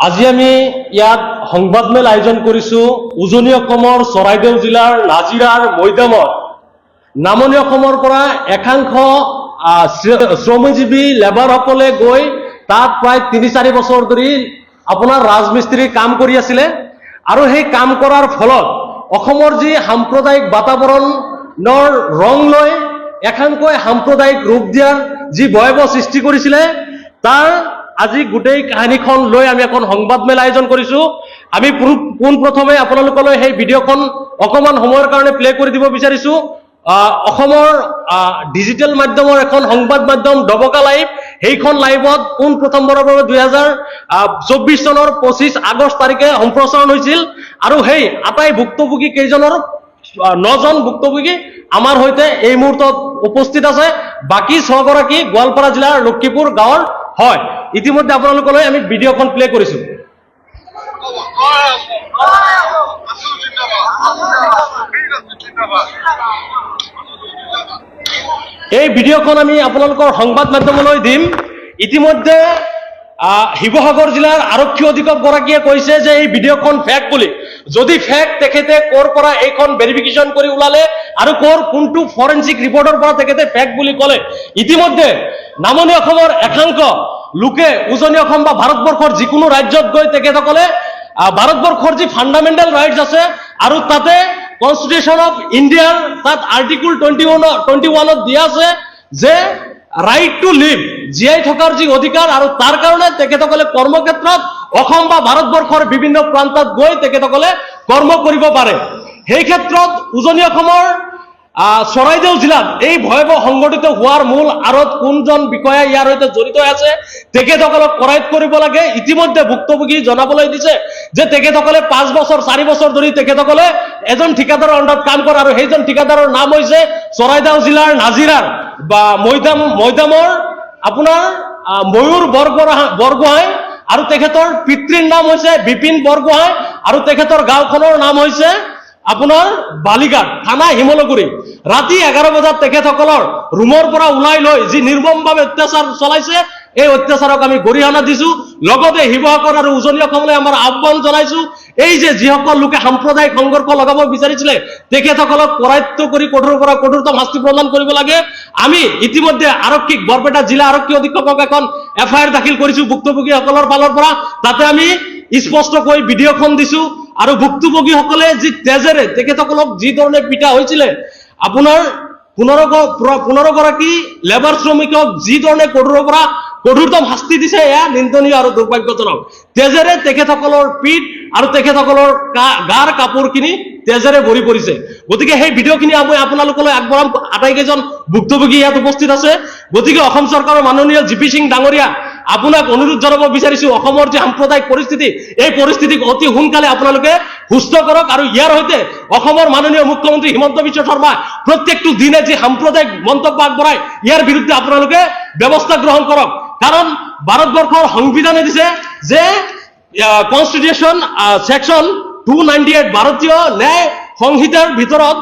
আজি আমি ইয়াত সংবাদমেল আয়োজন কৰিছো উজনি অসমৰ চৰাইদেউ জিলাৰ নাজিৰাৰ মৈদামত নামনি অসমৰ পৰা একাংশ শ্ৰমজীৱী লেবাৰসকলে গৈ তাত প্ৰায় ৩-৪ বছৰ ধৰি আপোনাৰ ৰাজমিস্ত্ৰীৰ কাম কৰি আছিল আৰু সেই কাম কৰাৰ ফলত অসমৰ যি সাম্প্ৰদায়িক বাতাবৰণৰ ৰং লৈ একাংশই সাম্প্ৰদায়িক ৰূপ দিয়াৰ যি ভয়াৱহ সৃষ্টি কৰিছিল তাৰ আজি গোটেই কাহিনীখন লৈ আমি এখন সংবাদমেল আয়োজন কৰিছো। আমি পোনপ্ৰথমে আপোনালোকলৈ সেই ভিডিঅ'খন অকমান সময়ৰ কাৰণে প্লে কৰি দিব বিচাৰিছো। অসমৰ ডিজিটেল মাধ্যমৰ এখন সংবাদ মাধ্যম ডবকা লাইভ, সেইখন লাইভত পোনপ্ৰথমবাৰৰ বাবে 2024 চনৰ 25 আগষ্ট তাৰিখে সম্প্ৰচাৰণ হৈছিল আৰু সেই আটাই ভুক্তভোগী কেইজনৰ 9জন ভুক্তভোগী আমাৰ সৈতে এই মুহূৰ্তত উপস্থিত আছে। বাকী 6 গৰাকী গোৱালপাৰা জিলাৰ লক্ষীপুৰ গাঁৱৰ হয়। ইতিমধ্যে আপোনালোকলৈ আমি ভিডিঅ'খন প্লে কৰিছো। এই ভিডিঅ'খন আমি আপোনালোকৰ সংবাদ মাধ্যমলৈ দিম। ইতিমধ্যে শিৱসাগৰ জিলাৰ আৰক্ষী অধীক্ষক গৰাকীয়ে কৈছে যে এই ভিডিঅ'খন ফেক বুলি। যদি ফেক তেখেতে ক'ৰ পৰা এইখন ভেৰিফিকেশ্যন কৰি ওলালে আৰু কোনটো ফৰেনচিক ৰিপৰ্টৰ পৰা তেখেতে ফেক বুলি ক'লে। ইতিমধ্যে নামনি অসমৰ একাংশ লোকে উজনি অসম বা ভাৰতবৰ্ষৰ যিকোনো ৰাজ্যত গৈ তেখেতসকলে ভাৰতবৰ্ষৰ যি ফাণ্ডামেণ্টেল ৰাইটছ আছে আৰু তাতে কনষ্টিটিউশ্যন অফ ইণ্ডিয়াৰ তাত আৰ্টিকল 21ত দিয়া আছে যে ৰাইট টু লিভ, জীয়াই থকাৰ যি অধিকাৰ, আৰু তাৰ কাৰণে তেখেতসকলে কৰ্মক্ষেত্ৰত অসম বা ভাৰতবৰ্ষৰ বিভিন্ন প্ৰান্তত গৈ তেখেতসকলে কৰ্ম কৰিব পাৰে। সেই ক্ষেত্ৰত উজনি অসমৰ চৰাইদেউ জিলাত এই ভয়াৱহ সংঘটিত হোৱাৰ মূল আঁৰত কোনজন বিষয়া ইয়াৰ সৈতে জড়িত আছে তেখেতসকলক কৰায়ত্ব কৰিব লাগে। ইতিমধ্যে ভুক্তভোগী জনাবলৈ দিছে যে তেখেতসকলে 5 বছৰ 4 বছৰ ধৰি তেখেতসকলে এজন ঠিকাদাৰৰ আণ্ডাৰত কাম কৰে আৰু সেইজন ঠিকাদাৰৰ নাম হৈছে চৰাইদেউ জিলাৰ নাজিৰাৰ বা মৈদামৰ আপোনাৰ ময়ূৰ বৰগোহাঁই আৰু তেখেতৰ পিতৃৰ নাম হৈছে বিপিন বৰগোহাঁই আৰু তেখেতৰ গাঁওখনৰ নাম হৈছে আপোনাৰ বালিঘাট, থানা শিমলুগুৰি। ৰাতি 11 বজাত তেখেতসকলৰ ৰুমৰ পৰা ওলাই লৈ যি নিৰ্মমভাৱে অত্যাচাৰ চলাইছে এই অত্যাচাৰক আমি গৰিহণা দিছো। লগতে শিৱসাগৰ আৰু উজনি অসমলৈ আমাৰ আহ্বান জনাইছো, এই যে যিসকল লোকে সাম্প্ৰদায়িক সংঘৰ্ষ লগাব বিচাৰিছিলে তেখেতসকলক কৰায়ত্ব কৰি কঠোৰৰ পৰা কঠোৰতম শাস্তি প্ৰদান কৰিব লাগে। আমি ইতিমধ্যে আৰক্ষীক বৰপেটা জিলা আৰক্ষী অধীক্ষকক এখন FIR দাখিল কৰিছো ভুক্তভোগীসকলৰ ফালৰ পৰা। তাতে আমি স্পষ্টকৈ ভিডিঅ'খন দিছো আৰু ভুক্তভোগীসকলে যি তেজেৰে তেখেতসকলক যি ধৰণে পিটা হৈছিলে, আপোনাৰ 15 গৰাকী লেবাৰ শ্ৰমিকক যি ধৰণে কঠোৰৰ পৰা কঠোৰতম শাস্তি দিছে এয়া নিন্দনীয় আৰু দুৰ্ভাগ্যজনক। তেজেৰে তেখেতসকলৰ পিঠ আৰু তেখেতসকলৰ গাৰ কাপোৰখিনি তেজেৰে ভৰি পৰিছে। গতিকে সেই ভিডিঅ'খিনি আমি আপোনালোকলৈ আগবঢ়াম। আটাইকেইজন ভুক্তভোগী ইয়াত উপস্থিত আছে। গতিকে অসম চৰকাৰৰ মাননীয় GP সিং ডাঙৰীয়া আপোনাক অনুৰোধ জনাব বিচাৰিছো, অসমৰ যি সাম্প্ৰদায়িক পৰিস্থিতি এই পৰিস্থিতিক অতি সোনকালে আপোনালোকে সুস্থ কৰক আৰু ইয়াৰ সৈতে অসমৰ মাননীয় মুখ্যমন্ত্ৰী হিমন্ত বিশ্ব শৰ্মা প্ৰত্যেকটো দিনে যি সাম্প্ৰদায়িক মন্তব্য আগবঢ়ায় ইয়াৰ বিৰুদ্ধে আপোনালোকে ব্যৱস্থা গ্ৰহণ কৰক। কাৰণ ভাৰতবৰ্ষৰ সংবিধানে দিছে যে কনষ্টিটিউশ্যন সেকশন 298 ভাৰতীয় ন্যায় সংহিতাৰ ভিতৰত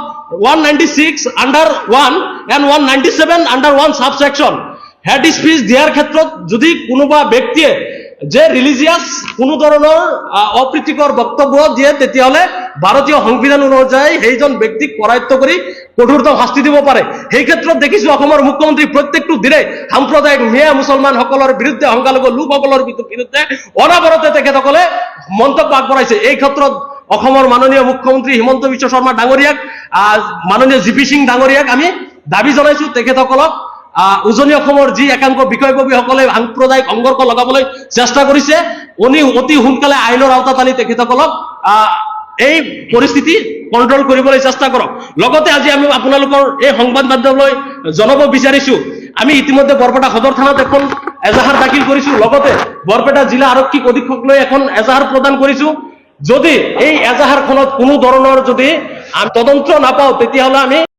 196(1) and 197(1) সাবসেকশন হেড স্পিচ দিয়াৰ ক্ষেত্ৰত যদি কোনোবা ব্যক্তিয়ে যে ৰিলিজিয়াছ কোনো ধৰণৰ অপ্ৰীতিকৰ বক্তব্য দিয়ে তেতিয়াহ'লে ভাৰতীয় সংবিধান অনুযায়ী সেইজন ব্যক্তিক কৰায়ত্ব কৰি কঠোৰতম শাস্তি দিব পাৰে। সেই ক্ষেত্ৰত দেখিছো অসমৰ মুখ্যমন্ত্ৰী প্ৰত্যেকটো দিনে সাম্প্ৰদায়িক মিয়া মুছলমানসকলৰ বিৰুদ্ধে, সংখ্যালঘু লোকসকলৰ বিৰুদ্ধে অনাবৰতে তেখেতসকলে মন্তব্য আগবঢ়াইছে। এই ক্ষেত্ৰত অসমৰ মাননীয় মুখ্যমন্ত্ৰী হিমন্ত বিশ্ব শৰ্মা ডাঙৰীয়াক, মাননীয় GP সিং ডাঙৰীয়াক আমি দাবী জনাইছো তেখেতসকলক উজনি অসমৰ যি একাংশ বিষয়ববীসকলে সাম্প্ৰদায়িক সংঘৰ্ষ লগাবলৈ চেষ্টা কৰিছে অতি সোনকালে আইনৰ আওতাত আনি তেখেতসকলক এই পৰিস্থিতি কণ্ট্ৰল কৰিবলৈ চেষ্টা কৰক। লগতে আজি আমি আপোনালোকৰ এই সংবাদ মাধ্যমলৈ জনাব বিচাৰিছো, আমি ইতিমধ্যে বৰপেটা সদৰ থানাত এখন এজাহাৰ দাখিল কৰিছো, লগতে বৰপেটা জিলা আৰক্ষী অধীক্ষক লৈ এখন এজাহাৰ প্ৰদান কৰিছো। যদি এই এজাহাৰখনত কোনো ধৰণৰ যদি তদন্ত নাপাওঁ তেতিয়াহ'লে আমি